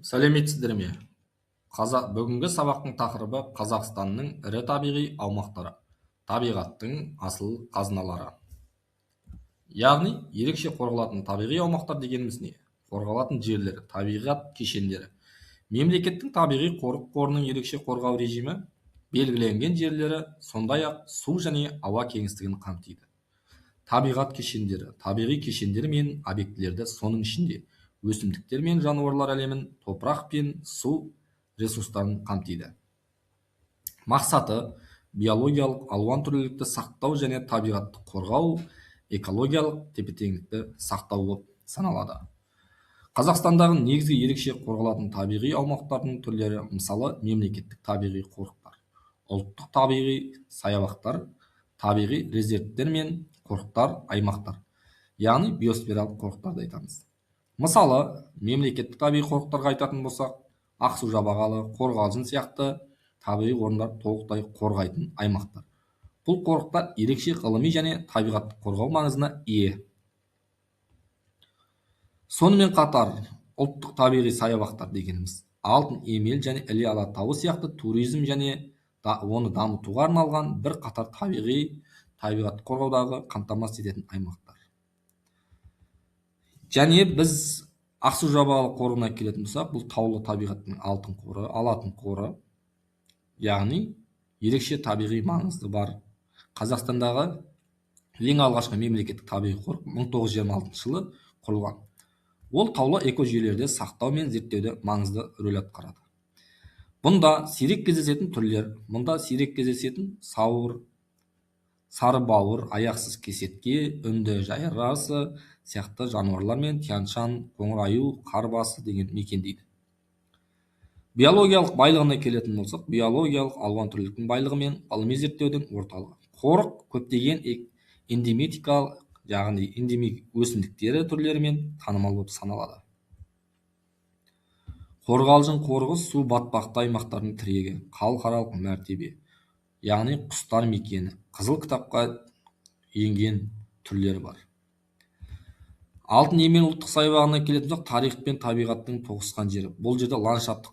Сәлеметсіздер ме? Бүгінгі сабақтың тақырыбы Қазақстанның ірі табиғи аумақтары, табиғаттың асыл қазыналары. Яғни, ерекше қорғалатын табиғи аумақтар дегеніміз не? Қорғалатын жерлер, табиғат кешендері. Мемлекеттің табиғи қорық қорының ерекше қорғау режимі белгіленген жерлері, сондай-ақ су және ауа кеңістігін қамтиды. Табиғат кешендері, табиғи кешендер мен объектілерді, соның ішінде өсімдіктер мен жануарлар әлемін, топырақ пен су ресурстарын қамтиды. Мақсаты биологиялық алуан түрлілікті сақтау және табиғатты қорғау, экологиялық тепе-теңдікті сақтау болып саналады. Қазақстандағы негізгі ерекше қорғалатын табиғи аумақтардың түрлері мысалы мемлекеттік табиғи қорықтар, ұлттық табиғи саябақтар, табиғи резерваттар мен қорықтар, аймақтар, яғни биосфералық қорықтарды айтамыз. Мысалы, мемлекеттік табиғи қорықтарға айтатын болсақ, Ақсу-Жабағылы, Қорғалжын сияқты табиғи орындар толықтай қорғайтын аймақтар. Бұл қорықтар ерекше ғылыми және табиғатты қорғау маңызына ие. Сонымен қатар, ұлттық табиғи саябақтар дегеніміз Алтын Емел және Іле Алатауы сияқты туризм және оны дамытуға арналған бір қатар табиғатты қорғаудағы қамтамасыз ететін аймақтар. Және біз Ақсу-Жабағылы қорығына келетін болсақ, бұл таулы табиғаттың алтын қоры, алатын қоры, яғни ерекше табиғи маңызы бар. Қазақстандағы ең алғашқы мемлекеттік табиғи қорық 1926 жылы құрылған. Ол таулы экожүйелерді сақтау мен зерттеуде маңызды рөл атқарады. Мұнда сирек кездесетін түрлер, сары бауыр, аяқсыз кесетке, үнді жайрасы сияқты жануарлар мен тянь-шань, қоңыр аю, қар басы деген мекендейді. Биологиялық байлығына келетін болсақ, биологиялық алуан түрліліктің байлығы мен ғылыми зерттеудің орталығы. Қорық көптеген эндемикалық, яғни эндемик өсімдіктері түрлерімен танымал болып саналады. Қорғалжын қорығы су батпақты аймақтардың тірегі, халықаралық мәртебе, яғни құстар мекені, қызыл кітапқа енген түрлері бар. Алтын Емел ұлттық саябағына келетін болсақ, тарих пен табиғаттың тоғысқан жері. Бұл жерде ландшафттық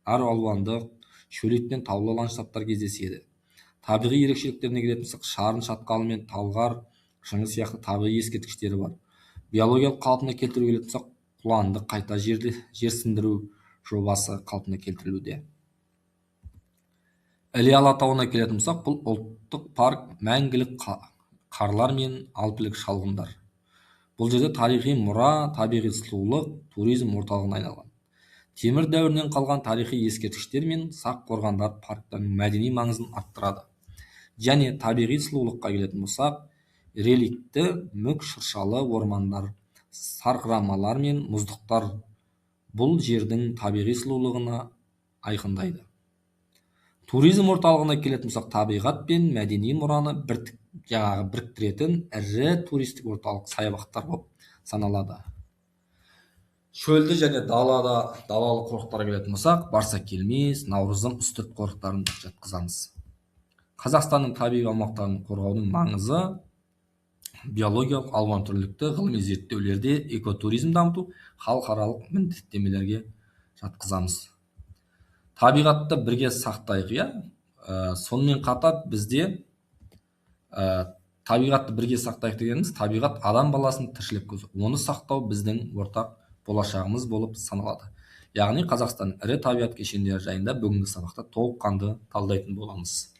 әр алуандық, шөлейт пен таулы ландшафттар кездеседі. Табиғи ерекшеліктеріне келетін болсақ, Шарын шатқалы мен Талғар, Шыңғы сияқты табиғи ескерткіштері бар. Биологиялық қалпына келтіруге келетін болсақ, құланды қайта жерсіндіру жобасы қалпына келтірілуде. Іле Алатауына келетін болсақ, бұл ұлттық парк мәңгілік қарлар мен алпілік шалғындар. Бұл жерде тарихи мұра, табиғи сұлулық, туризм орталығына айналған. Темір дәуірінен қалған тарихи ескерткіштер мен сақ қорғандар парктардың мәдени маңызын арттырады. Және табиғи сұлулыққа келетін болсақ, реликті мүк шыршалы ормандар, сарқырамалар мен мұздықтар бұл жердің табиғи сұлулығына айқындайды. Туризм орталығына келетін болсақ, табиғат пен мәдени мұраны біріктіретін ірі туристік орталық саябақтар болып саналады. Шөлді және далалы қорықтарға келетін болсақ, Барсакелмес, Наурызым, Үстірт қорықтарын жатқызамыз. Қазақстанның табиғи аумақтарын қорғаудың маңызы биологиялық алуан түрлілікті ғылыми зерттеулерде экотуризм дамыту, халықаралық міндеттемелерге жатқызамыз. Табиғатты бірге сақтайық, сонымен қатар бізде табиғатты бірге сақтайық дегеніміз, табиғат адам баласының тіршілік көзі. Оны сақтау біздің ортақ болашағымыз болып саналады. Яғни Қазақстан ірі табиғат кешендері жайында бүгінгі сабақта толыққанды талдайтын боламыз.